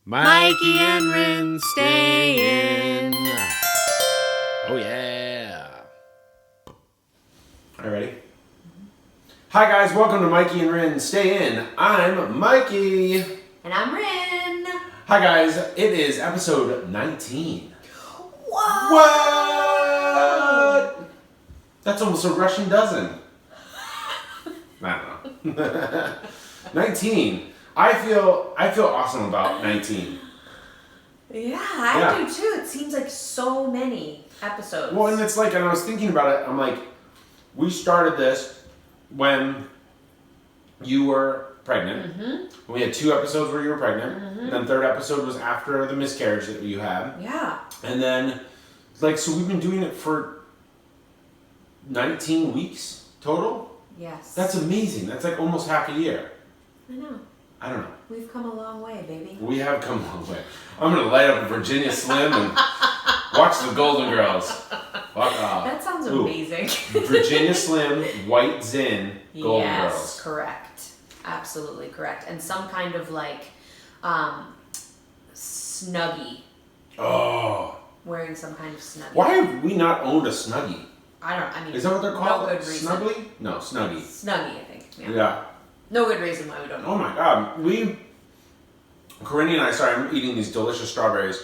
Mikey and Rinne, stay in. Oh, yeah. All right, ready? Hi, guys. Welcome to Mikey and Rinne, stay in. I'm Mikey. And I'm Rinne. Hi, guys. It is episode 19. Whoa! What? That's almost a Russian dozen. I don't know. 19. I feel awesome about 19. Yeah, I do too. It seems like so many episodes. Well, and it's like, and I was thinking about it, I'm like, we started this when you were pregnant. Mm-hmm. We had 2 episodes where you were pregnant. Mm-hmm. And then 3rd episode was after the miscarriage that you had. Yeah. And then, like, so we've been doing it for 19 weeks total? Yes. That's amazing. That's like almost half a year. I know. I don't know. We've come a long way, baby. We have come a long way. I'm going to light up a Virginia Slim and watch the Golden Girls. Fuck off. That sounds amazing. Virginia Slim, White Zin, Golden Girls. Yes, correct. Absolutely correct. And some kind of like Snuggie. Oh. Wearing some kind of Snuggie. Why have we not owned a Snuggie? I mean, is that what they're called? No good reason. Snuggly? No, Snuggie. Snuggie, I think. Yeah. No good reason why we don't know. Oh my god. Corinne and I, sorry, I'm eating these delicious strawberries.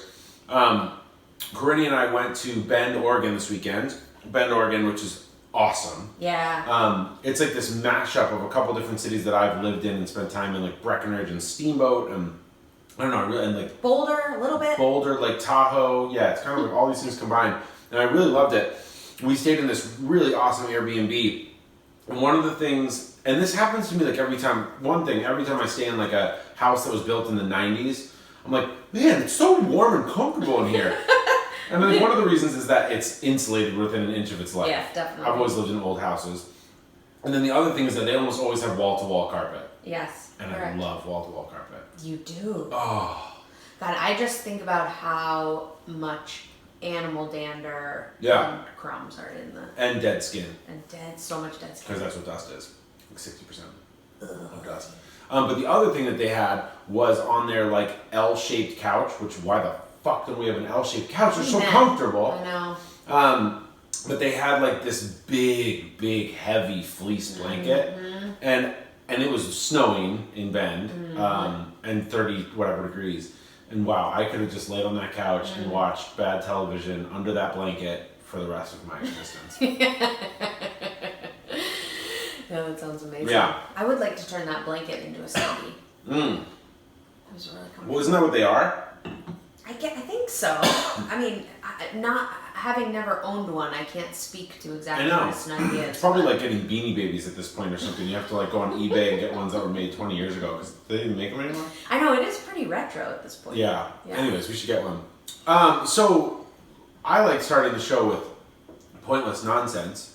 Corinne and I went to Bend, Oregon this weekend. Bend, Oregon, which is awesome. Yeah. It's like this mashup of a couple different cities that I've lived in and spent time in, like Breckenridge and Steamboat and I don't know, and like Boulder, a little bit. Boulder, like Tahoe. Yeah, it's kind of like all these things combined. And I really loved it. We stayed in this really awesome Airbnb. And one of the things, and this happens to me like every time I stay in like a house that was built in the 90s, I'm like, man, it's so warm and comfortable in here. And then one of the reasons is that it's insulated within an inch of its life. Yeah, definitely. I've always lived in old houses. And then the other thing is that they almost always have wall-to-wall carpet. Yes, And correct. I love wall-to-wall carpet. You do. Oh. God, I just think about how much animal dander Yeah. and crumbs are in the... And dead skin. And so much dead skin. Because that's what dust is. Like 60% of dust. But the other thing that they had was on their like L-shaped couch, which why the fuck do we have an L-shaped couch? They're so comfortable. I know. But they had like this big, heavy fleece blanket. Mm-hmm. And it was snowing in Bend, and 30 whatever degrees. And wow, I could have just laid on that couch and watched bad television under that blanket for the rest of my existence. Yeah, that sounds amazing. Yeah. I would like to turn that blanket into a snuggie. That was really comfortable. Well, isn't that what they are? I think so. I mean, not having never owned one, I can't speak to exactly what a snuggie is. It's probably like getting Beanie Babies at this point or something. You have to like go on eBay and get ones that were made 20 years ago because they didn't make them anymore. I know, it is pretty retro at this point. Yeah. Anyways, we should get one. So I like starting the show with pointless nonsense.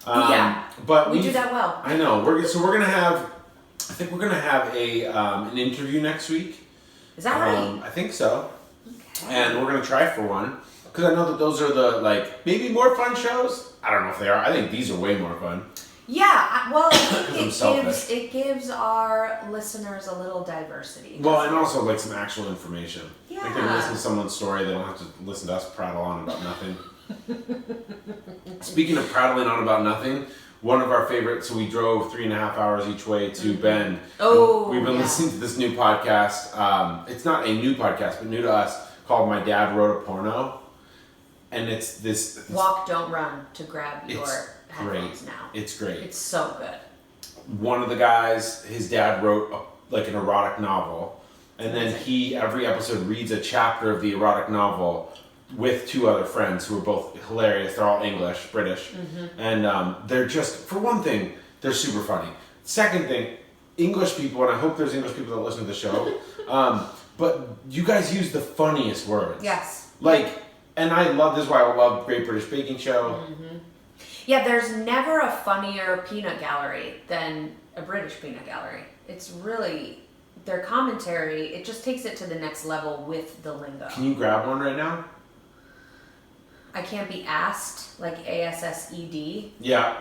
But we do that well. I know. I think we're gonna have an interview next week. Is that right? I think so. Okay. And we're gonna try for one. Because I know that those are the, like, maybe more fun shows. I don't know if they are. I think these are way more fun. Yeah, well, I think selfish. it gives our listeners a little diversity. Well, and also, like, some actual information. Yeah. Like, they can listen to someone's story. They don't have to listen to us prattle on about nothing. Speaking of prattling on about nothing, one of our favorites, so we drove 3.5 hours each way to Bend. Oh, we've been listening to this new podcast. It's not a new podcast, but new to us, called My Dad Wrote a Porno. And it's this... Walk, don't run to grab your headphones now. It's great. It's so good. One of the guys, his dad wrote like an erotic novel. And then he, every episode, reads a chapter of the erotic novel with 2 other friends who are both hilarious. They're all English, British. Mm-hmm. And they're just, for one thing, they're super funny. Second thing, English people, and I hope there's English people that listen to the show, but you guys use the funniest words. Yes. Like... And I love this. Is why I love Great British Baking Show. Mm-hmm. Yeah, there's never a funnier peanut gallery than a British peanut gallery. It's really their commentary. It just takes it to the next level with the lingo. Can you grab one right now? I can't be asked, like ASSED. Yeah.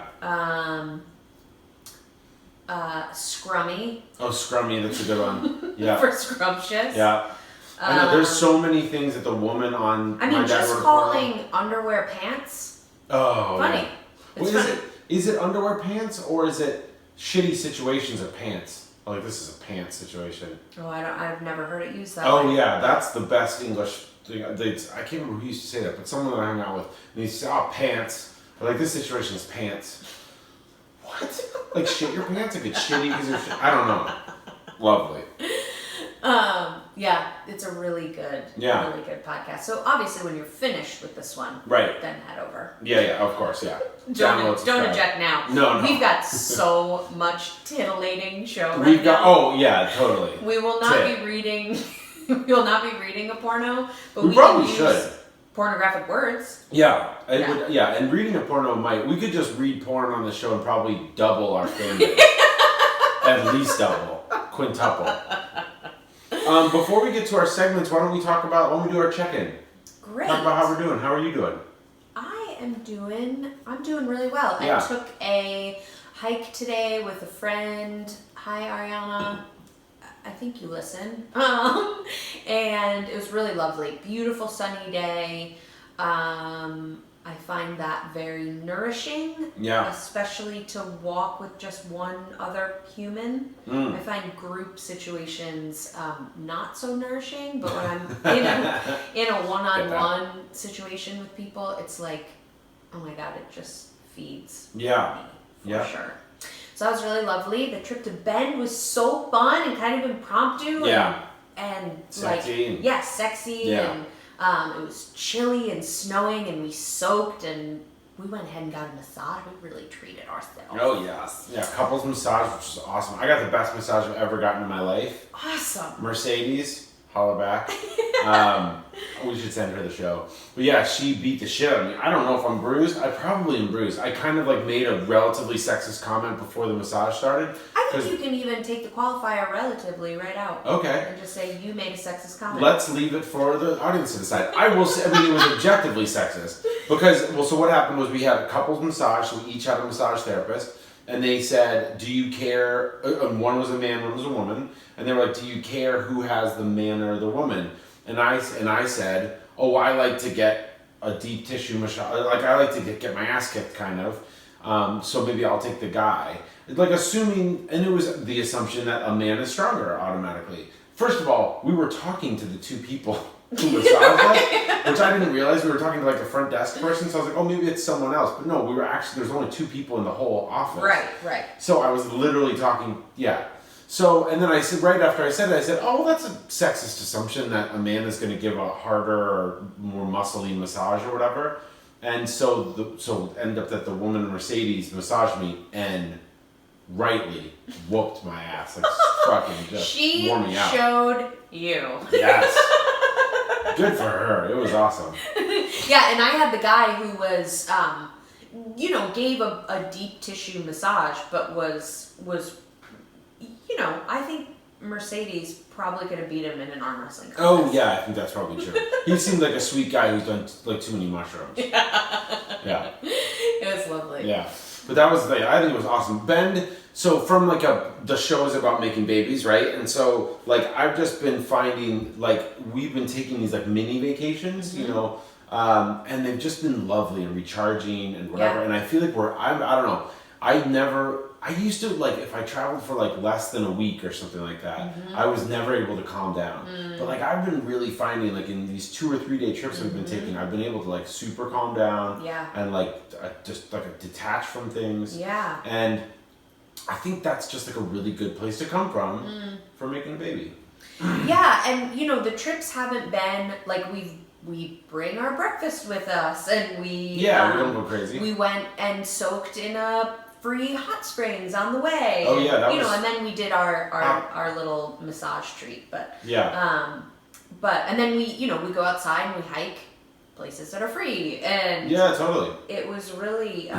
Scrummy. Oh, scrummy. That's a good one. Yeah. For scrumptious. Yeah. I know there's so many things that the woman on. I mean, just calling underwear pants. Oh, funny. Yeah. It's Well, funny. Is it underwear pants or is it shitty situations of pants? Like this is a pants situation. Oh, I've never heard it used that Oh way. yeah, that's the best English thing. I can't remember who used to say that, but someone that I hung out with, and he said, "Oh, pants." Or like this situation is pants. What? Like shit your pants? Like it's shitty because you're shit? I don't know. Lovely. Yeah, it's a really good podcast. So obviously, when you're finished with this one, Right. then head over. Yeah, of course, yeah. Don't eject now. No. We've got so much titillating show right We've got. now. Oh yeah, totally. We will not be reading. We will not be reading a porno, but We we probably can should. use pornographic words. Yeah, it Yeah. would, yeah, and reading a porno we could just read porn on the show and probably double our fan base. At least double, quintuple. Before we get to our segments, why don't we do our check-in? Great. Talk about how we're doing. How are you doing? I'm doing really well. Yeah. I took a hike today with a friend. Hi, Ariana. I think you listen. And it was really lovely. Beautiful sunny day. I find that very nourishing. Yeah. Especially to walk with just one other human. I find group situations not so nourishing, but when I'm in a one-on-one situation with people, it's like, oh my God, it just feeds me for sure. So that was really lovely. The trip to Bend was so fun and kind of impromptu. Yeah. And Sexy. like, sexy. Yeah. And it was chilly and snowing and we soaked and we went ahead and got a massage. We really treated ourselves. Oh, yes. Yeah, couples massage, which is awesome. I got the best massage I've ever gotten in my life. Awesome. Mercedes, holla back. We should send her the show. But yeah, she beat the shit out of me. I don't know if I'm bruised. I probably am bruised. I kind of like made a relatively sexist comment before the massage started. I think you can even take the qualifier relatively right out. Okay. And just say you made a sexist comment. Let's leave it for the audience to decide. I will say, it was objectively sexist. Because, so what happened was we had a couples massage, so we each had a massage therapist. And they said, do you care, and one was a man, one was a woman. And they were like, do you care who has the man or the woman? And I said, oh, I like to get a deep tissue massage. Like, I like to get my ass kicked, kind of. So maybe I'll take the guy. Like, assuming, and it was the assumption that a man is stronger automatically. First of all, we were talking to the two people who massaged us, which I didn't realize. We were talking to like the front desk person, so I was like, oh, maybe it's someone else. But no, we were actually, there's only two people in the whole office. Right. So I was literally talking, So, and then I said, right after I said it, oh, that's a sexist assumption that a man is going to give a harder or more muscly massage or whatever. And so ended up that the woman Mercedes massaged me and rightly whooped my ass. Like fucking just wore me out. She showed you. Yes. Good for her. It was awesome. Yeah, and I had the guy who was, gave a deep tissue massage, but was, I think Mercedes probably could have beat him in an arm wrestling contest. Oh yeah, I think that's probably true. He seemed like a sweet guy who's done like too many mushrooms. Yeah. It was lovely. Yeah. But that was I think it was awesome. Bend, so from like the show is about making babies, right? And so like I've just been finding like we've been taking these like mini vacations, and they've just been lovely and recharging and whatever. Yeah. And I feel like I don't know. I used to like if I traveled for like less than a week or something like that, I was never able to calm down. But like I've been really finding like in these 2 or 3 day trips we've been taking, I've been able to like super calm down and like just like detach from things. Yeah. And I think that's just like a really good place to come from for making a baby. Yeah, and the trips haven't been like we bring our breakfast with us and we don't go crazy. We went and soaked in a free hot springs on the way. Oh yeah, that was... and then we did our little massage treat, but and then we go outside and we hike places that are free and yeah, totally. It was really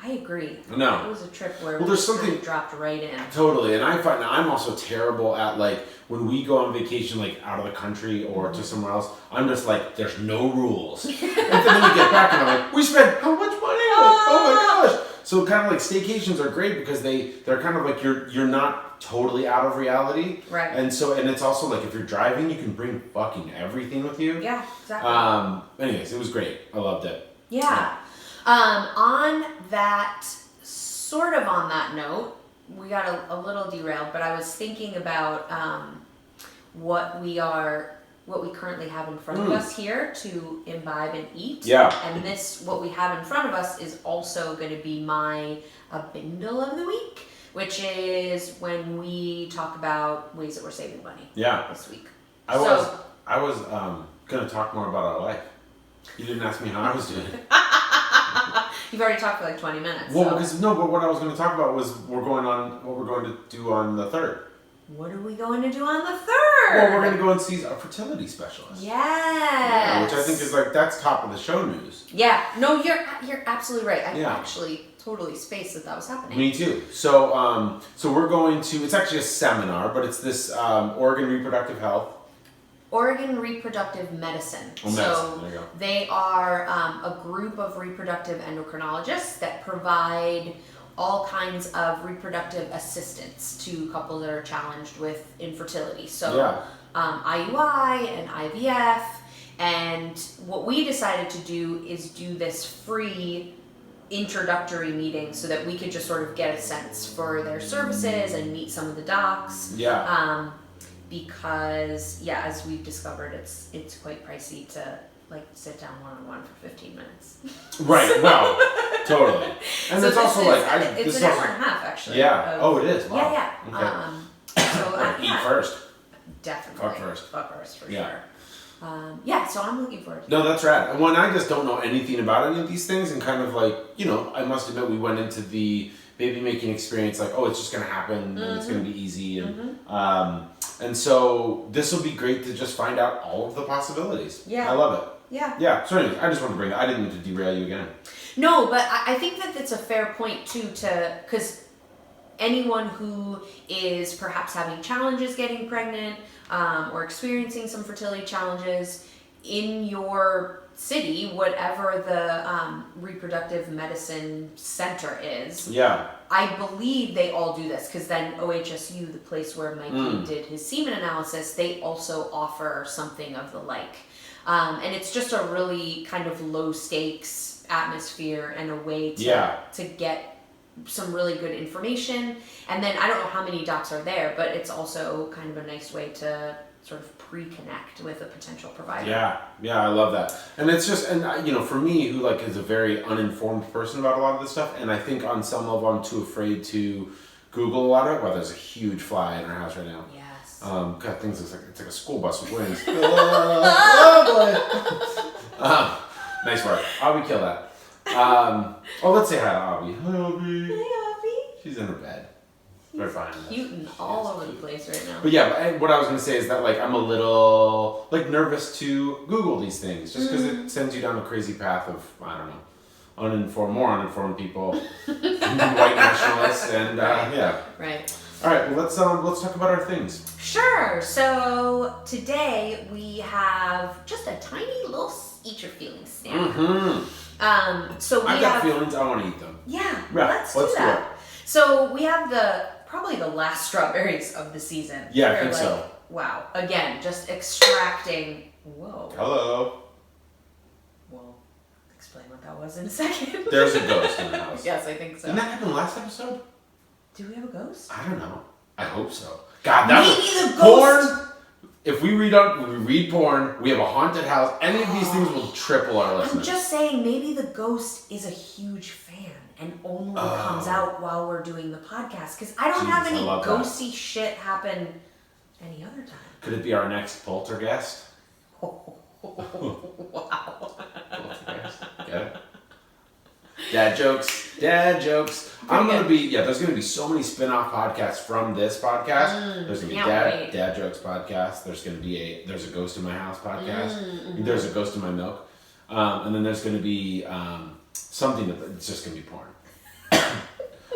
I agree. No. It was a trip where there's something dropped right in. Totally, and I find now I'm also terrible at like when we go on vacation like out of the country or to somewhere else. I'm just like there's no rules, and then we get back and I'm like we spent how much money? Like, oh my gosh! So kind of like staycations are great because they're kind of like you're not totally out of reality. Right. And it's also like if you're driving, you can bring fucking everything with you. Yeah, exactly. Anyways, it was great. I loved it. Yeah. On that note, we got a little derailed, but I was thinking about what we currently have in front of us here to imbibe and eat. Yeah. And what we have in front of us is also going to be my bindle of the week, which is when we talk about ways that we're saving money. Yeah. This week. I was going to talk more about our life. You didn't ask me how I was doing. You've already talked for like 20 minutes. Well, but what I was going to talk about was what we're going to do on the 3rd. What are we going to do on the 3rd? Well, we're going to go and see a fertility specialist. Yes. Yeah, which I think is that's top of the show news. Yeah. No, you're absolutely right. I Yeah. actually totally spaced that was happening. Me too. So we're going to. It's actually a seminar, but it's this Oregon Reproductive Health. Oregon Reproductive Medicine. Medicine. There you go. They are a group of reproductive endocrinologists that provide all kinds of reproductive assistance to couples that are challenged with infertility. So IUI and IVF. And what we decided to do is do this free introductory meeting so that we could just sort of get a sense for their services and meet some of the docs. Yeah. Because as we've discovered, it's quite pricey to sit down one-on-one for 15 minutes. Right. Well, totally. And so it's also it's an hour and a half actually. Yeah. It is. Wow. Yeah. Okay. Eat first. Definitely. Fuck first for sure. So I'm looking forward to it. No, that's rad. When I just don't know anything about any of these things and kind of I must admit we went into the baby making experience it's just going to happen and it's going to be easy. And so this will be great to just find out all of the possibilities. Yeah. I love it. Yeah. Yeah. So anyways, I just wanted to bring that. I didn't mean to derail you again. No, but I think that it's a fair point too because anyone who is perhaps having challenges getting pregnant or experiencing some fertility challenges in your city, whatever the reproductive medicine center is. Yeah. I believe they all do this because then OHSU, the place where Mikey did his semen analysis, they also offer something of the like. And it's just a really kind of low stakes atmosphere and a way to get some really good information. And then I don't know how many docs are there, but it's also kind of a nice way to sort of pre-connect with a potential provider. Yeah, I love that. And it's just, for me, who is a very uninformed person about a lot of this stuff, and I think on some level I'm too afraid to Google a lot of it. Well, there's a huge fly in our house right now. Yes. God, things looks like it's like a school bus with wings. Nice work. Abby, kill that. Let's say hi to Abby. Hi, Abby. Hi, Abby. She's in her bed. They're fine. Cute all over the place right now. But what I was going to say is that I'm a little nervous to Google these things just because it sends you down a crazy path of, I don't know, more uninformed people, white nationalists, and Right. All right, well, let's talk about our things. Sure. So today we have just a tiny little eat your feelings snack. So I've got feelings. I want to eat them. Yeah. Let's do that. So we have probably the last strawberries of the season. Yeah, I think so. Wow. Again, just extracting. Whoa. Hello. We'll explain what that was in a second. There's a ghost in the house. Yes, I think so. Didn't that happen last episode? Do we have a ghost? I don't know. I hope so. God, maybe the ghost. Porn. If we read porn, we have a haunted house. Any of these things will triple our listeners. I'm just saying, maybe the ghost is a huge fan and only comes out while we're doing the podcast. Because I don't have any ghosty shit happen any other time. Could it be our next poltergeist? Wow. Poltergeist. Get it? Dad jokes. There's gonna be so many spin-off podcasts from this podcast. There's gonna be dad jokes podcast. There's a ghost in my house podcast. There's a ghost in my milk. And then there's gonna be something it's just gonna be porn.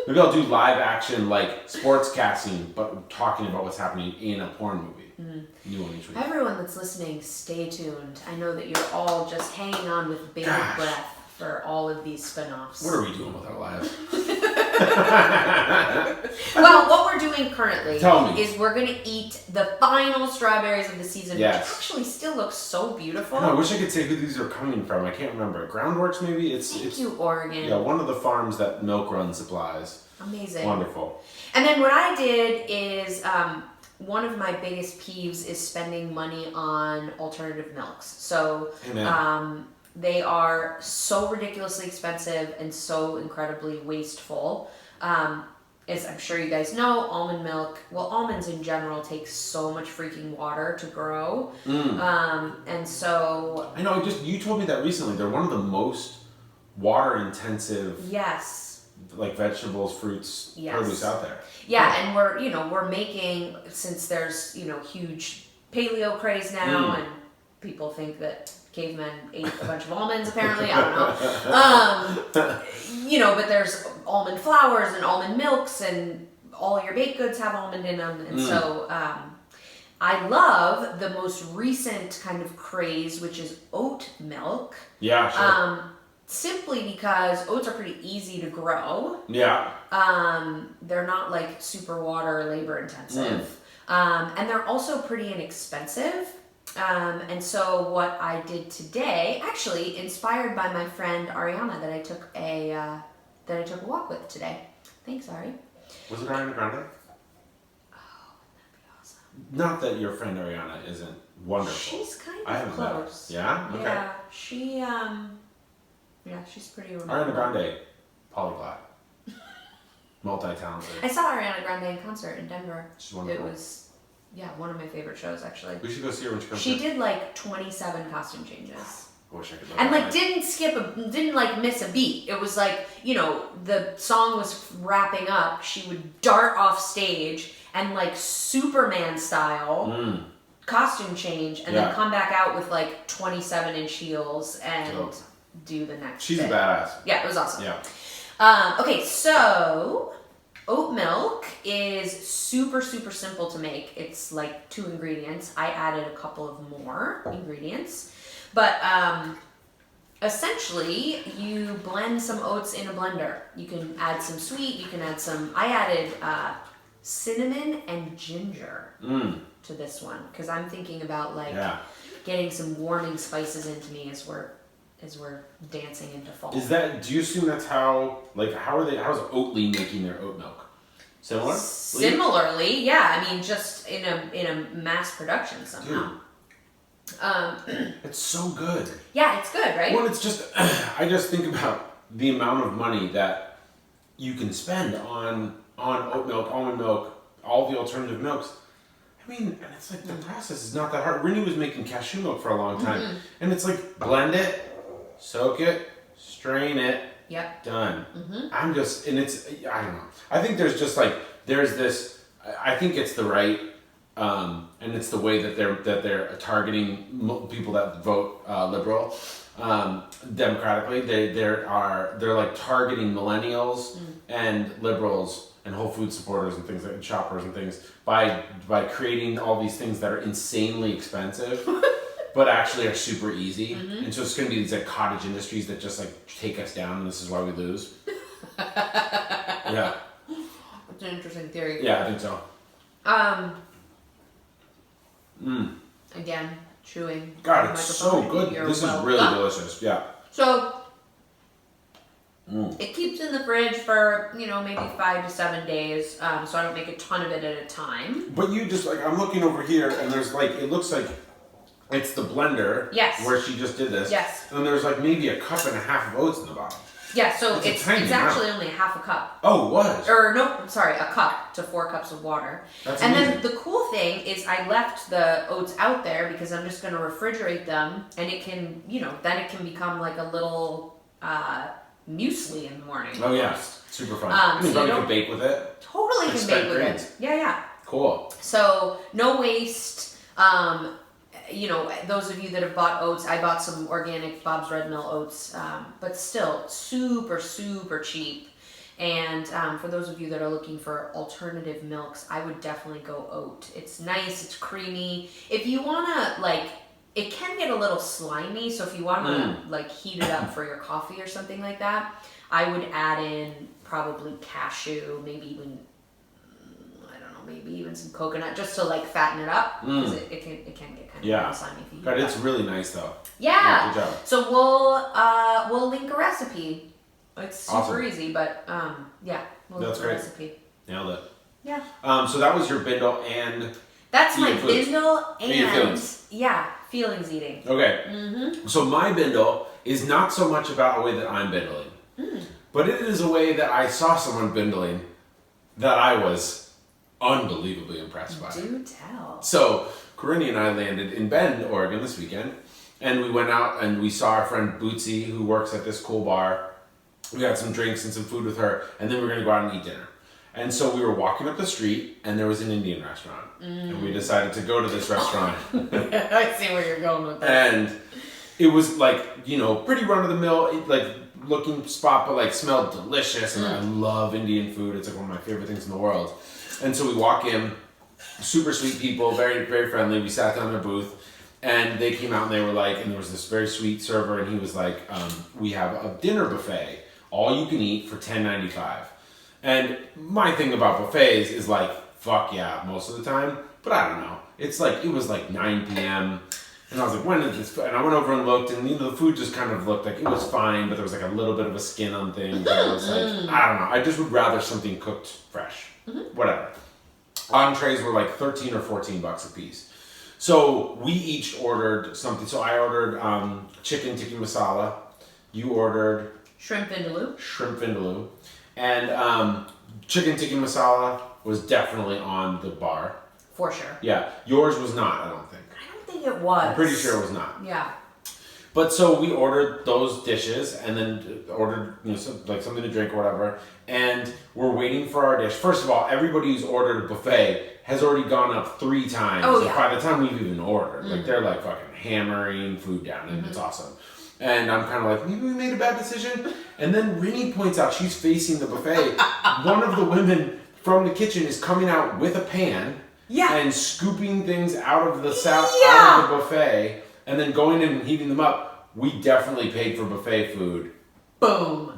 Maybe I'll do live action sports casting, but talking about what's happening in a porn movie. New one each week. Everyone that's listening, stay tuned. I know that you're all just hanging on with bated breath for all of these spin-offs. What are we doing with our lives? Well, what we're doing currently Tell me. is we're going to eat the final strawberries of the season, Yes. which actually still looks so beautiful. I wish I could say who these are coming from. I can't remember. Groundworks, maybe? Thank you, Oregon. Yeah, one of the farms that Milk Run supplies. Amazing. Wonderful. And then what I did is one of my biggest peeves is spending money on alternative milks. So they are so ridiculously expensive and so incredibly wasteful. As I'm sure you guys know, almond milk, well, almonds in general take so much freaking water to grow. And so... I know, you told me that recently. They're one of the most water-intensive... Yes. Like vegetables, fruits, produce out there. Yeah, and we're making, since there's, huge paleo craze now, and people think that cavemen ate a bunch of almonds, apparently, I don't know. But there's almond flours and almond milks, and all your baked goods have almond in them, and so I love the most recent kind of craze, which is oat milk. Yeah, sure. Simply because oats are pretty easy to grow. Yeah. They're not like super water labor intensive. And they're also pretty inexpensive. And so what I did today, actually inspired by my friend Ariana that I took a walk with today. Thanks, Ari. Was it Ariana Grande? Oh, wouldn't that be awesome? Not that your friend Ariana isn't wonderful. She's kind of close. Yeah? Okay. Yeah, she's pretty remarkable. Ariana Grande, polyglot. Multi-talented. I saw Ariana Grande in concert in Denver. She's wonderful. It was, one of my favorite shows, actually. We should go see her when she comes She in. did like 27 costume changes. I wish I could. And like didn't like miss a beat. It was like, the song was wrapping up. She would dart off stage and like Superman style costume change and then come back out with like 27-inch heels and do the next She's bit. a badass. Yeah, it was awesome. Yeah. Okay, so oat milk is super, super simple to make. It's like 2 ingredients. I added a couple of more ingredients. But essentially, you blend some oats in a blender. You can add some sweet, you can add some... I added cinnamon and ginger to this one. Because I'm thinking about getting some warming spices into me as we're dancing into fall. Do you assume that's how's Oatly making their oat milk? Similar? Similarly, yeah. I mean, just in a mass production somehow. Dude. It's so good. Yeah, it's good, right? Well, it's just, I just think about the amount of money that you can spend on oat milk, almond milk, all the alternative milks. I mean, and it's like the process is not that hard. Rinne was making cashew milk for a long time. And it's like, blend it, soak it, strain it, done. I'm just, and it's, I don't know. I think there's just like, there's this, I think it's the right, and it's the way that they're targeting people that vote liberal, democratically. They're like targeting millennials and liberals and Whole Food supporters and things like shoppers and things by creating all these things that are insanely expensive, but actually are super easy. And so it's going to be these like cottage industries that just like take us down, and this is why we lose. Yeah. It's an interesting theory. Yeah, I think so. Again, chewing. God, it's so good. This is really delicious. Yeah. So it keeps in the fridge for maybe 5 to 7 days. So I don't make a ton of it at a time. But you just like, I'm looking over here, and there's like, it looks like it's the blender. Yes. Where she just did this. Yes. And there's like maybe a cup and a half of oats in the bottom. Yeah, so it's actually amount. only half a cup. Oh, it was? Or no, I'm sorry, a cup to 4 cups of water. That's and amazing. then the cool thing is I left the oats out there because I'm just going to refrigerate them, and it can, then it can become like a little muesli in the morning. Oh yeah, super fun. So you can bake with it. Totally Like can bake with grains. it. Yeah. Cool. So no waste. Those of you that have bought oats, I bought some organic Bob's Red Mill oats, but still super, super cheap. And for those of you that are looking for alternative milks, I would definitely go oat. It's nice, it's creamy. If you want to, it can get a little slimy. So if you want to like heat it up for your coffee or something like that, I would add in probably cashew, maybe even maybe even some coconut, just to like fatten it up, because it can get kind of slimy if you but it's really nice though. Yeah. Good job. So we'll link a recipe. It's super easy, but we'll link a recipe. Nailed it. Yeah. So that was your bindle and that's my bindle and feelings eating. Okay. So my bindle is not so much about a way that I'm bindling, but it is a way that I saw someone bindling that I was unbelievably impressed by. Do tell. So, Corinne and I landed in Bend, Oregon this weekend, and we went out and we saw our friend Bootsy, who works at this cool bar. We had some drinks and some food with her, and then we were going to go out and eat dinner. And so we were walking up the street, and there was an Indian restaurant. And we decided to go to this restaurant. I see where you're going with that. And it was like, pretty run-of-the-mill, like looking spot, but like smelled delicious. And I love Indian food. It's like one of my favorite things in the world. And so we walk in, super sweet people, very, very friendly. We sat down in a booth, and they came out and they were like, and there was this very sweet server, and he was like, we have a dinner buffet, all you can eat for $10.95. And my thing about buffets is like, fuck yeah, most of the time, but I don't know. It's like, it was like 9 p.m., and I was like, when is this? And I went over and looked, and the food just kind of looked like it was fine, but there was like a little bit of a skin on things. And I was like, I don't know. I just would rather something cooked fresh. Whatever. Entrees were like $13 or $14 a piece. So we each ordered something. So I ordered chicken tikka masala. You ordered shrimp vindaloo. And chicken tikka masala was definitely on the bar. For sure. Yeah. Yours was not, I don't think. I don't think it was. I'm pretty sure it was not. Yeah. But so we ordered those dishes and then ordered something to drink or whatever, and we're waiting for our dish. First of all, everybody who's ordered a buffet has already gone up 3 times. Oh, yeah. By the time we've even ordered, like they're like fucking hammering food down, and it's awesome. And I'm kind of like, maybe we made a bad decision. And then Rinne points out, she's facing the buffet. One of the women from the kitchen is coming out with a pan and scooping things out of the out of the buffet. And then going in and heating them up. We definitely paid for buffet food. Boom.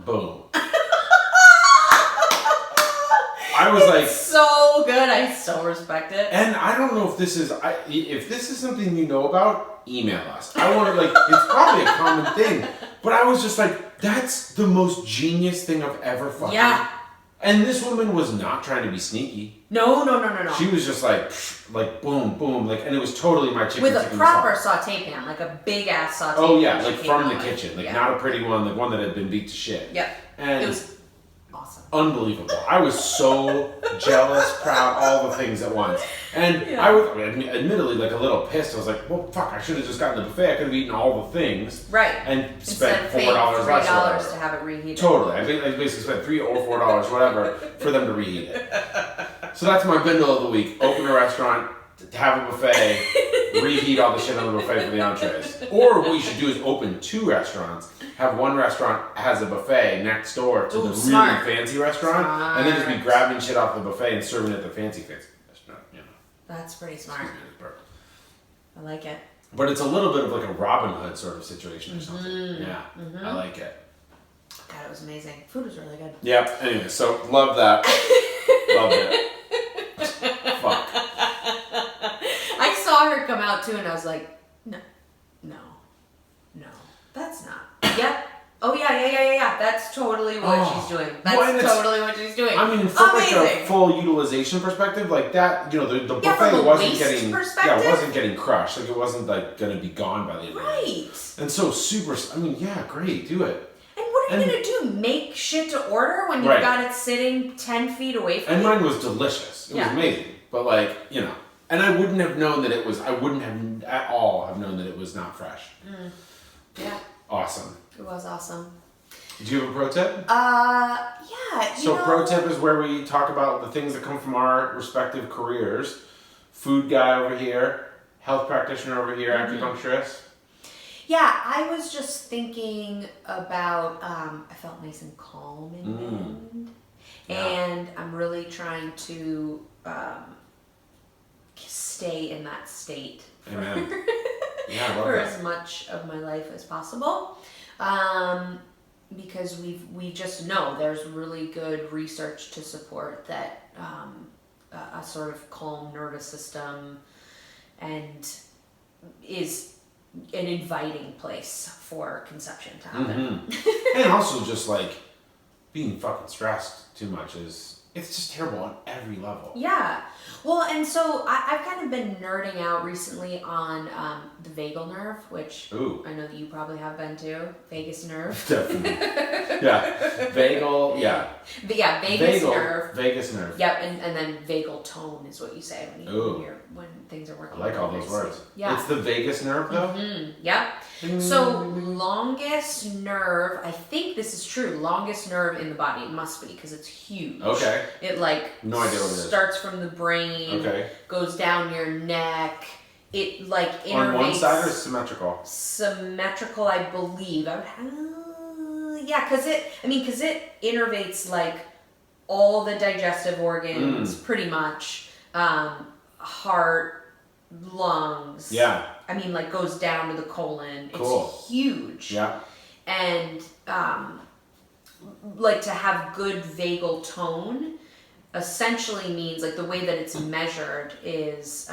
I was like, so good. I so respect it. And I don't know if this is something you know about, email us. I want to it's probably a common thing. But I was just like, that's the most genius thing I've ever fucking. Yeah. And this woman was not trying to be sneaky. No. She was just like boom, boom, and it was totally my chicken. With a proper saute pan, like a big ass saute pan. Oh yeah, like from the kitchen, not a pretty one, like one that had been beat to shit. Yep. And it was awesome. Unbelievable. I was so jealous, proud, all the things at once. And I was admittedly like a little pissed. I was like, well, fuck, I should have just gotten the buffet. I could have eaten all the things. Right. And spent $4 $3 to have it reheated. Totally. I basically spent $3 or $4, whatever, for them to reheat it. So that's my bindle of the week. Open a restaurant, have a buffet, reheat all the shit on the buffet for the entrees. Or what you should do is open 2 restaurants. Have one restaurant has a buffet next door to the really fancy restaurant, and then just be grabbing shit off the buffet and serving it at the fancy restaurant. That's pretty smart. I like it. But it's a little bit of like a Robin Hood sort of situation or something. Yeah, I like it. God, it was amazing. Food was really good. Yeah. Anyway, so love that. Loved it. Fuck. I saw her come out too, and I was like, no, that's not. Yep. Oh yeah. That's totally what she's doing. That's totally what she's doing. I mean, from like a full utilization perspective, like that, the buffet wasn't getting it wasn't getting crushed. Like it wasn't like going to be gone by the end of the night. And so super. I mean, yeah, great, do it. And what are you going to do? Make shit to order when you've got it sitting 10 feet away from you? And mine was delicious. It was amazing. But and I wouldn't have known that it was. I wouldn't have at all have known that it was not fresh. Yeah. Awesome. It was awesome. Do you have a pro tip? Yeah. So pro tip is where we talk about the things that come from our respective careers. Food guy over here, health practitioner over here, acupuncturist. Yeah, I was just thinking about, I felt nice and calm in Bend. And I'm really trying to stay in that state. Amen. Yeah, I love for that. as much of my life as possible. Because we just know there's really good research to support that a sort of calm nervous system and is an inviting place for conception to happen. And also just like being fucking stressed too much it's just terrible on every level. Yeah. Well, and so I've kind of been nerding out recently on the vagal nerve, which Ooh. I know that you probably have been too. Vagus nerve. Definitely. Yeah. Vagal, yeah. But yeah, vagus nerve. Vagus nerve. Yep, and then vagal tone is what you say when things are I working. like all those words. Yeah. It's the vagus nerve though? Yep. So longest nerve, I think this is true, longest nerve in the body. It must be because it's huge. Okay. It like No idea what it is. starts from the brain, goes down your neck. It like innervates. On one side or symmetrical? Symmetrical, I believe. Yeah, because it innervates like all the digestive organs, pretty much. Heart, lungs. Yeah. I mean, like goes down to the colon. Cool. It's huge. Yeah. And like to have good vagal tone essentially means like the way that it's measured is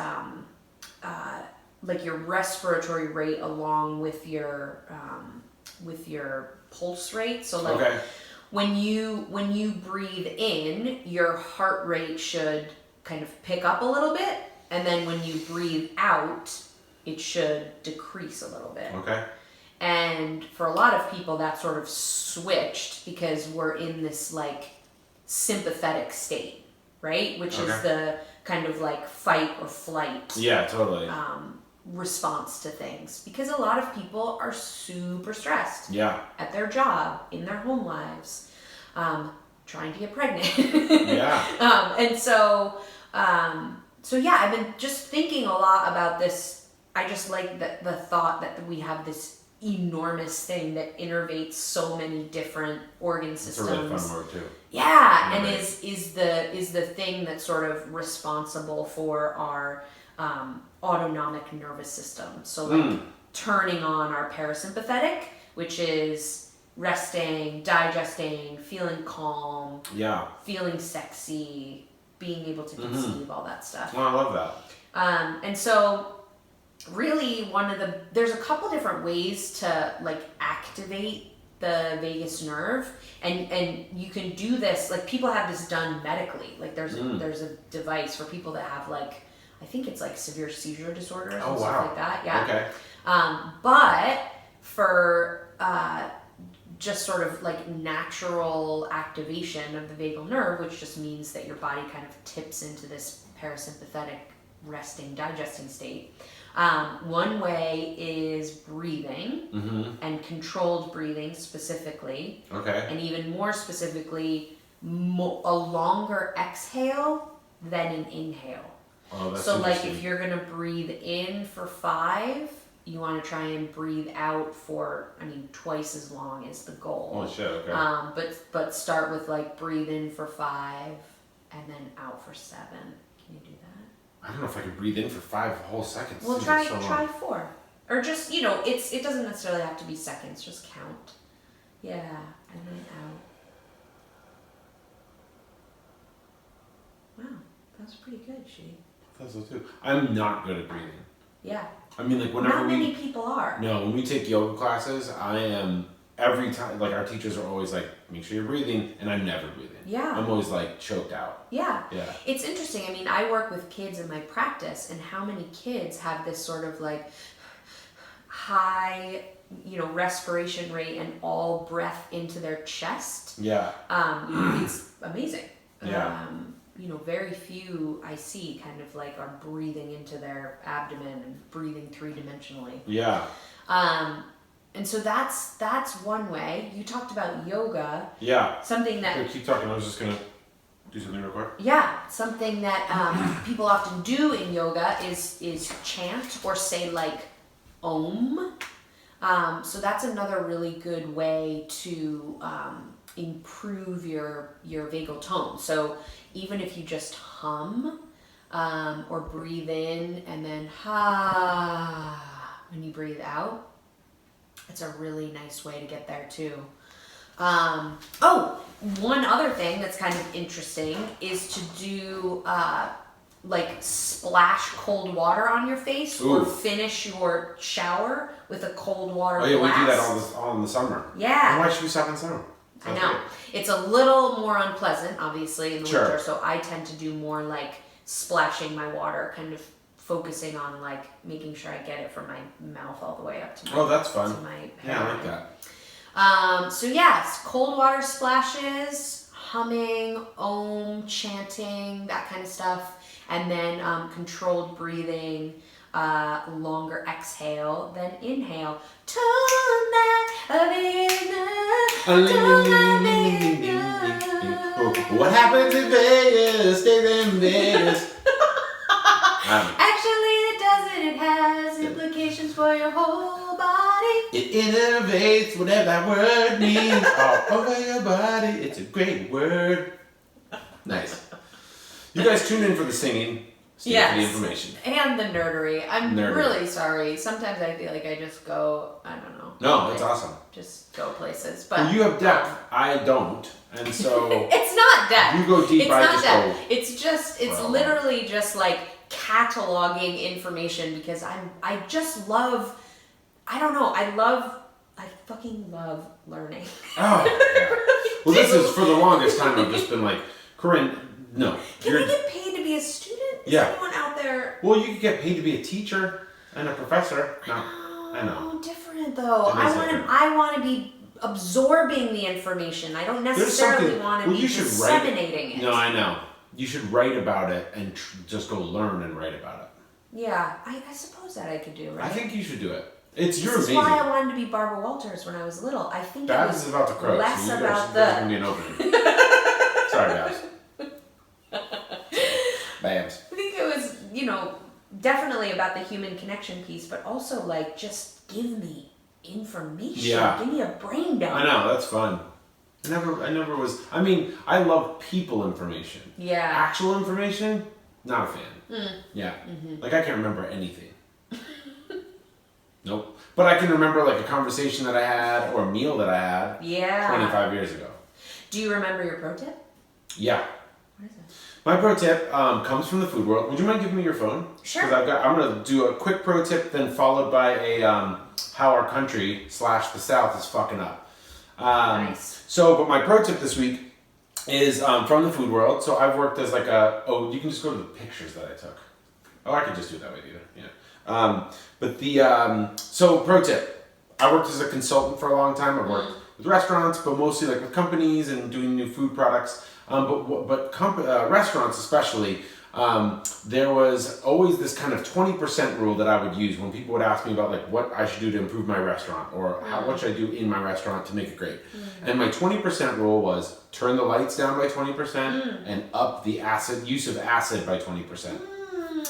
like your respiratory rate along with your pulse rate. So like when you breathe in, your heart rate should kind of pick up a little bit, and then when you breathe out, it should decrease a little bit. Okay. And for a lot of people, that sort of switched because we're in this like sympathetic state, right? Which is the kind of like fight or flight. Yeah, totally. Response to things, because a lot of people are super stressed. Yeah. At their job, in their home lives, trying to get pregnant. Yeah. And so yeah, I've been just thinking a lot about this. I just like the thought that we have this enormous thing that innervates so many different organ systems. It's a really fun word too. Yeah, and is the thing that's sort of responsible for our autonomic nervous system. So like turning on our parasympathetic, which is resting, digesting, feeling calm, feeling sexy, being able to conceive, all that stuff. Well, I love that. And so really there's a couple different ways to like activate the vagus nerve, and you can do this, like people have this done medically. Like there's a device for people that have like, I think it's like severe seizure disorders and stuff like that. Yeah. Okay. But for just sort of like natural activation of the vagal nerve, which just means that your body kind of tips into this parasympathetic resting, digesting state. One way is breathing and controlled breathing specifically. Okay. And even more specifically, a longer exhale than an inhale. Oh, that's so like if you're gonna breathe in for 5, you want to try and breathe out for, twice as long is the goal. Oh shit, okay. But start with like breathe in for 5 and then out for 7. Can you do that? I don't know if I could breathe in for 5 whole seconds. Well, try 4. Or just, it doesn't necessarily have to be seconds, just count. Yeah, and then out. Wow, that's pretty good, She. I thought so too. I'm not good at breathing. Yeah. Like whenever not many people are. No, when we take yoga classes, I am every time, like our teachers are always like, make sure you're breathing, and I'm never breathing. Yeah. I'm always like choked out. Yeah. Yeah. It's interesting. I work with kids in my practice, and how many kids have this sort of like high, respiration rate and all breath into their chest. Yeah. It's amazing. Yeah. Very few I see kind of like are breathing into their abdomen and breathing 3-dimensionally. Yeah. And so that's one way. You talked about yoga. Yeah. Something that... Okay, keep talking. I was just going to do something real quick. Yeah. Something that people often do in yoga is chant or say like Om. So that's another really good way to improve your vagal tone. So even if you just hum or breathe in and then ha, when you breathe out. It's a really nice way to get there too. One other thing that's kind of interesting is to do like splash cold water on your face or finish your shower with a cold water Oh yeah, blast. we do that all in the summer. Yeah. And why should we stop in summer? I know. It's a little more unpleasant, obviously, in the Sure. winter, so I tend to do more like splashing my water, kind of focusing on like making sure I get it from my mouth all the way up to my that's fun. To my Yeah, I like that. So yes, cold water splashes, humming, om, chanting, that kind of stuff, and then controlled breathing, longer exhale than inhale. What happens in Vegas stays in Vegas. Actually, it doesn't. It has implications for your whole body. It innovates whatever that word means all over your body. It's a great word. Nice. You guys tune in for the singing. Stay for the information. And the nerdery. I'm Nerdery. really sorry. Sometimes I feel like I just go, I don't know. No, that's awesome. Just go places. But Well, you have depth. I don't. And so it's not depth. you go deep, It's I not just depth. go. It's literally just like cataloging information because I just love, I don't know, I fucking love learning. Oh, yeah. Well, this is for the longest time I've just been like, Corinne, no. Can you get paid to be a student? Is Yeah. anyone out there? Well, you could get paid to be a teacher and a professor. No, I know. Different though. It is different. I want to be absorbing the information. I don't necessarily want to be disseminating it. No, I know. You should write about it and just go learn and write about it. Yeah, I suppose that I could do, right? I think you should do it. You're This is amazing. why I wanted to be Barbara Walters when I was little. I think Babs it was is about to croak, less so about there's the. going to be an opening. Sorry, Babs. Babs. I think it was, definitely about the human connection piece, but also like just give me information. Yeah. Give me a brain dump. I know, that's fun. I never was. I mean, I love people information. Yeah. Actual information, not a fan. Yeah. Mm-hmm. Like I can't remember anything. Nope. But I can remember like a conversation that I had or a meal that I had Yeah. 25 years ago. Do you remember your pro tip? Yeah. What is it? My pro tip comes from the food world. Would you mind giving me your phone? Sure. Because I'm going to do a quick pro tip, then followed by a how our country / the South is fucking up. Nice. So, but my pro tip this week is from the food world. So I've worked as like you can just go to the pictures that I took. Oh, I could just do it that way either. Yeah. So pro tip, I worked as a consultant for a long time. I've worked with restaurants, but mostly like with companies and doing new food products. Restaurants especially, there was always this kind of 20% rule that I would use when people would ask me about like what I should do to improve my restaurant or what should I do in my restaurant to make it great. And my 20% rule was turn the lights down by 20% and up the use of acid by 20%.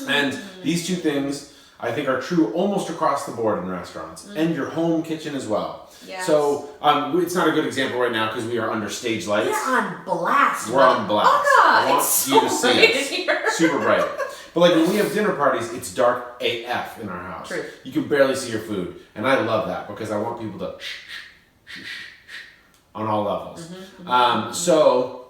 And these two things I think are true almost across the board in restaurants and your home kitchen as well. Yes. So it's not a good example right now because we are under stage lights. We're on blast. We're on blast. Oh, I want it's you to so see bright us. in here. Super bright. But like when we have dinner parties, it's dark AF in our house. True. You can barely see your food. And I love that because I want people to shh on all levels. So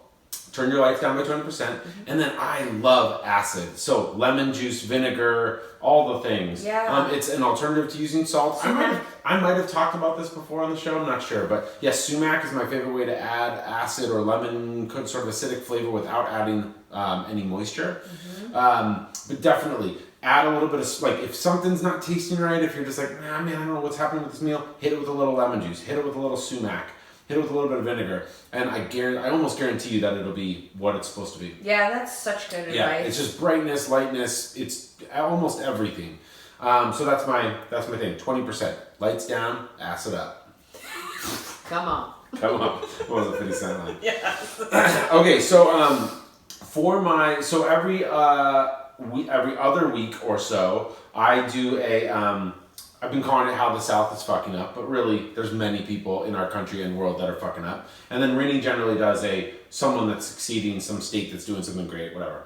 turn your lights down by 20%. And then I love acid. So lemon juice, vinegar, all the things. Yeah. It's an alternative to using salt. I might have talked about this before on the show. I'm not sure. But yes, sumac is my favorite way to add acid or lemon, sort of acidic flavor without adding any moisture. But definitely add a little bit of, like if something's not tasting right, if you're just like, nah, man, I don't know what's happening with this meal, hit it with a little lemon juice. Hit it with a little sumac. Hit it with a little bit of vinegar, and I almost guarantee you that it'll be what it's supposed to be. Yeah, that's such good advice. Yeah, it's just brightness, lightness. It's almost everything. So that's my thing. 20%. Lights down, acid up. Come on. Come on. What was it? 50 Cent line? Yes. Okay, so every other week or so, I do I've been calling it How the South is Fucking Up, but really there's many people in our country and world that are fucking up. And then Rinne generally does someone that's succeeding, some state that's doing something great, whatever.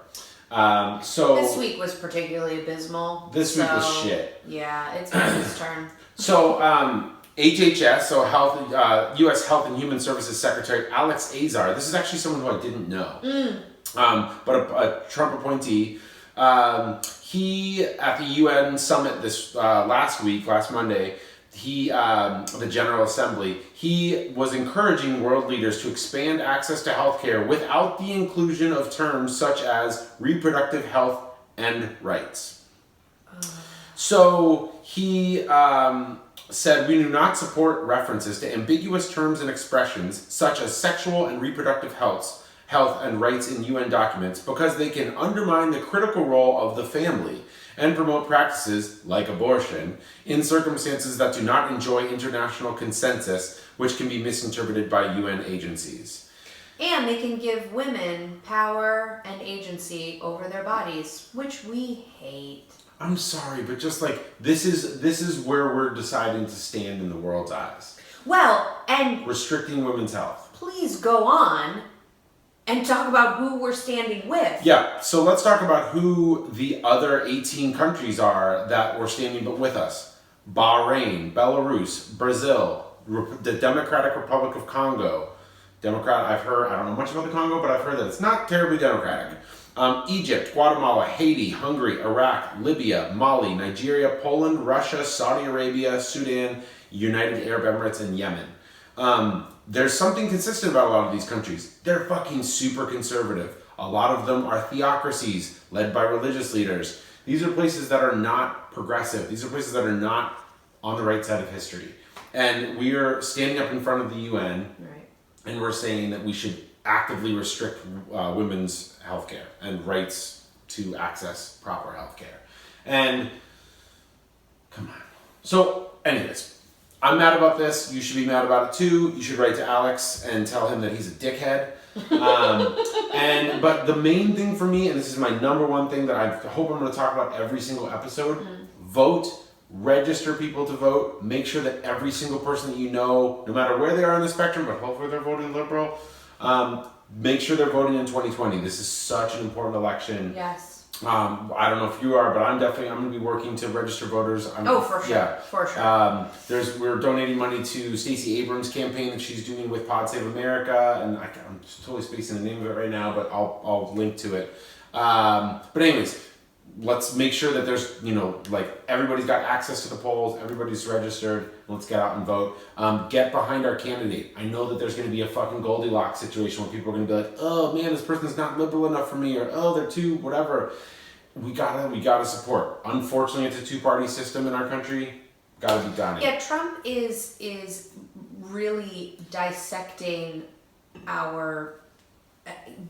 So this week was particularly abysmal. This week was shit. Yeah, it's his turn. So HHS, so U.S. Health and Human Services Secretary Alex Azar. This is actually someone who I didn't know, but a Trump appointee. He at the UN summit this last Monday. The General Assembly, he was encouraging world leaders to expand access to healthcare without the inclusion of terms such as reproductive health and rights. So he said, we do not support references to ambiguous terms and expressions such as sexual and reproductive health and rights in UN documents because they can undermine the critical role of the family and promote practices, like abortion, in circumstances that do not enjoy international consensus, which can be misinterpreted by UN agencies. And they can give women power and agency over their bodies, which we hate. I'm sorry, but just like, this is where we're deciding to stand in the world's eyes. Well, and... restricting women's health. Please go on and talk about who we're standing with. Yeah, so let's talk about who the other 18 countries are that were standing with us. Bahrain, Belarus, Brazil, the Democratic Republic of Congo. I don't know much about the Congo, but I've heard that it's not terribly democratic. Egypt, Guatemala, Haiti, Hungary, Iraq, Libya, Mali, Nigeria, Poland, Russia, Saudi Arabia, Sudan, United Arab Emirates, and Yemen. There's something consistent about a lot of these countries. They're fucking super conservative. A lot of them are theocracies led by religious leaders. These are places that are not progressive. These are places that are not on the right side of history. And we are standing up in front of the UN, right, and we're saying that we should actively restrict women's healthcare and rights to access proper healthcare. And come on. So, anyways, I'm mad about this. You should be mad about it too. You should write to Alex and tell him that he's a dickhead. But the main thing for me, and this is my number one thing that I hope I'm going to talk about every single episode, vote, register people to vote, make sure that every single person that you know, no matter where they are on the spectrum, but hopefully they're voting liberal, make sure they're voting in 2020. This is such an important election. Yes. I don't know if you are, but I'm going to be working to register voters. For sure. Yeah. For sure. We're donating money to Stacey Abrams' campaign that she's doing with Pod Save America, and I'm totally spacing the name of it right now, but I'll link to it. But anyways, let's make sure that there's, everybody's got access to the polls, everybody's registered. Let's get out and vote. Get behind our candidate. I know that there's going to be a fucking Goldilocks situation where people are going to be like, oh man, this person's not liberal enough for me, or oh, they're too whatever. We gotta support. Unfortunately, it's a two-party system in our country. Gotta be done. Yeah, Trump is really dissecting our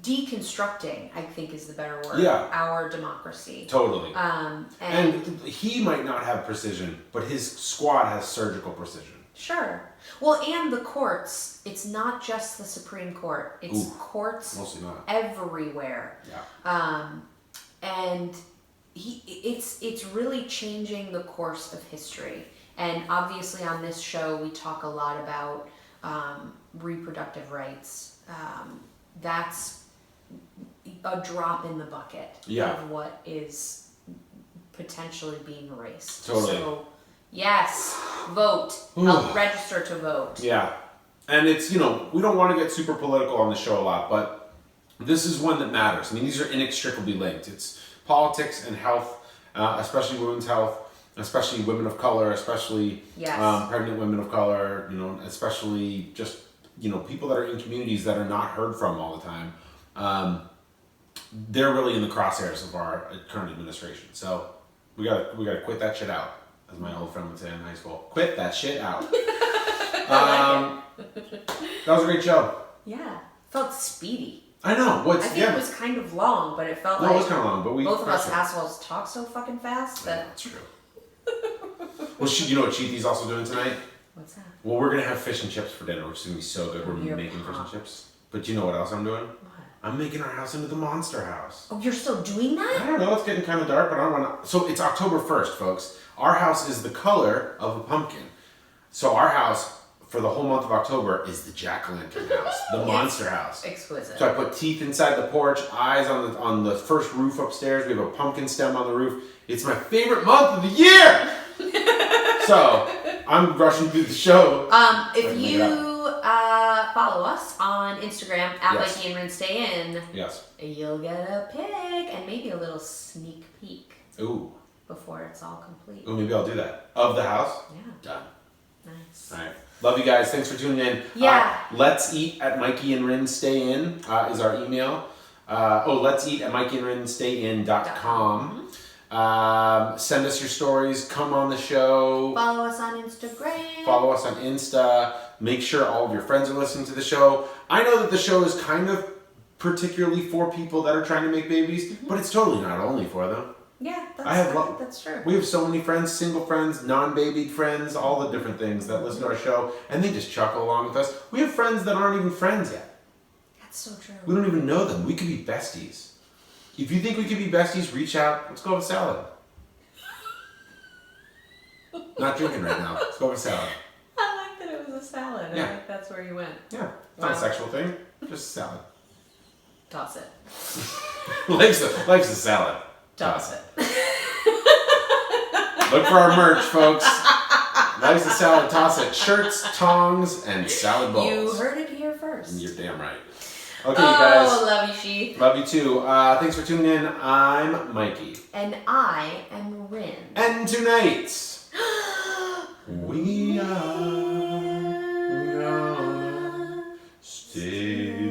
deconstructing, I think is the better word. Yeah. Our democracy. Totally. And he might not have precision, but his squad has surgical precision. Sure. Well, and the courts. It's not just the Supreme Court. It's courts mostly not everywhere. Yeah. And it's really changing the course of history. And obviously on this show we talk a lot about reproductive rights. That's a drop in the bucket of what is potentially being erased. Totally. So, yes, vote. Help register to vote. Yeah. And it's, we don't want to get super political on the show a lot, but this is one that matters. I mean, these are inextricably linked. It's politics and health, especially women's health, especially women of color, especially pregnant women of color, especially just, people that are in communities that are not heard from all the time. They're really in the crosshairs of our current administration. So we gotta quit that shit out, as my old friend would say in high school. Quit that shit out. That was a great show. Yeah, felt speedy. I know. I think it was kind of long, but it felt like it was kind of long, but both of us assholes talk so fucking fast that. Yeah, that's true. Well, you know what Cheethy's also doing tonight? What's that? Well, we're gonna have fish and chips for dinner, which is gonna be so good. We're making fish and chips. But you know what else I'm doing? What? I'm making our house into the monster house. Oh, you're still doing that? I don't know. It's getting kind of dark, but I don't want to. So it's October 1st, folks. Our house is the color of a pumpkin. So our house, for the whole month of October is the jack-o'-lantern house, the monster house. Exquisite. So I put teeth inside the porch, eyes on the first roof upstairs. We have a pumpkin stem on the roof. It's my favorite month of the year. So I'm rushing through the show. If you follow us on Instagram at Yes. Mikey and Rinne Stay In, Yes. you'll get a pic and maybe a little sneak peek Ooh. before it's all complete. Ooh, maybe I'll do that. Of the house? Yeah. Done. Nice. All right. Love you guys. Thanks for tuning in. Yeah. Let's eat at Mikey and Rinne Stay In is our email. Let's eat at mikeyandrinnestayin.com. Send us your stories. Come on the show. Follow us on Instagram. Follow us on Insta. Make sure all of your friends are listening to the show. I know that the show is kind of particularly for people that are trying to make babies, but it's totally not only for them. Yeah, that's true. We have so many friends, single friends, non-babied friends, all the different things that listen to our show, and they just chuckle along with us. We have friends that aren't even friends yet. That's so true. We don't even know them. We could be besties. If you think we could be besties, reach out. Let's go have a salad. Not drinking right now. Let's go have a salad. I like that it was a salad. Yeah. I think that's where you went. Yeah. It's not a sexual thing. Just a salad. Toss it. Life's a salad. Toss it. Look for our merch, folks. Life's a salad. Toss it. Shirts, tongs, and salad bowls. You heard it here first. You're damn right. Okay, guys. Oh, love you, she. Love you too. Thanks for tuning in. I'm Mikey. And I am Rinne. And tonight, we are gonna stay